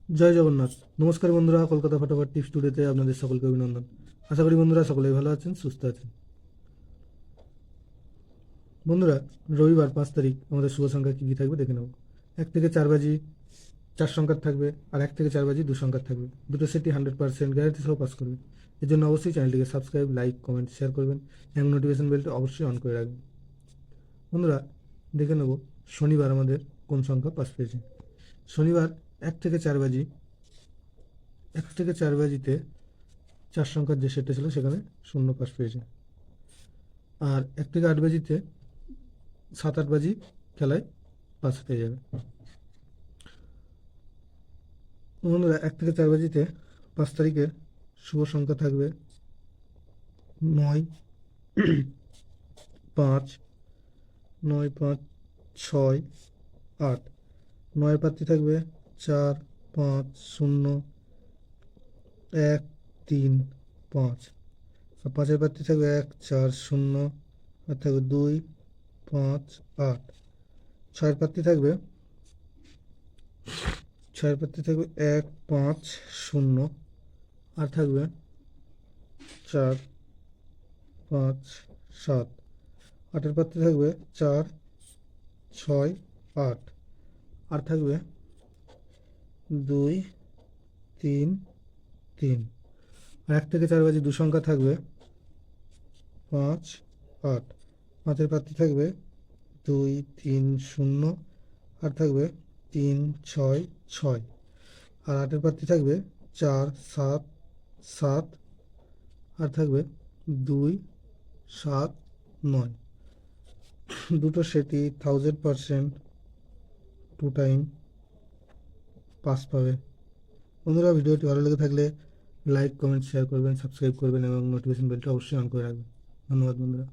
জয় জগন্নাথ। নমস্কার বন্ধুরা, কলকাতা ফটোফট টিপস স্টুডিওতে আপনাদের সকলকে অভিনন্দন। আশা করি বন্ধুরা সকলেই ভালো আছেন, সুস্থ আছেন। বন্ধুরা, রবিবার 5 তারিখ আমাদের শুভ সংখ্যা কী কী থাকবে দেখে নেব। 1 থেকে 4 বাজি 4 সংখ্যার থাকবে, আর 1 থেকে 4 বাজি 2 সংখ্যার থাকবে। দুটো সেটই 100% গ্যারান্টি সহ পাস করবে। এর জন্য অবশ্যই চ্যানেলটিকে সাবস্ক্রাইব, লাইক, কমেন্ট, শেয়ার করবেন এবং নোটিফিকেশন বেলটা অবশ্যই অন করে রাখবেন। বন্ধুরা, দেখে নেব শনিবার আমাদের কোন সংখ্যা পাস পেয়েছে। শনিবার 1 থেকে 4 বাজি 1 থেকে 4 বাজিতে 4 সংখ্যার যে সেটটা ছিল সেখানে 0 পাস পেয়েছে। আর 1 থেকে 8 বাজিতে 7-8 বাজি খেলায় পাস পেয়ে যাবে। বন্ধুরা, 1 থেকে 4 বাজিতে 5 তারিখের শুভ সংখ্যা থাকবে 9, 5, 9, 5, 6, 8। 9-এর প্রার্থী থাকবে 4, 5, 0, 1, 3, 5। আর 5-এর প্রার্থী থাকবে 1, 4, 0, আর থাকবে 2, 5, 8। 6-এর প্রার্থী থাকবে 1, 5, 0, আর থাকবে 4, 5, 7। 8-এর প্রার্থী থাকবে 4, 6, 8, আর থাকবে 2, 3, 3। আর 1 থেকে 4 বাজি 2 সংখ্যা থাকবে 5, 8। 5-এর প্রার্থী থাকবে 2, 3, 0, আর থাকবে 3, 6, 6। আর 8-এর প্রার্থী থাকবে 4, 7, 7, আর থাকবে 2, 7, 9। দুটো সেটই 1000% 2 টাইম পাস পাবে। বন্ধুরা, ভিডিওটি ভালো লেগে থাকলে লাইক, কমেন্ট, শেয়ার করবেন, সাবস্ক্রাইব করবেন এবং নোটিফিকেশন বেলটা অবশ্যই অন করে রাখবেন। ধন্যবাদ বন্ধুরা।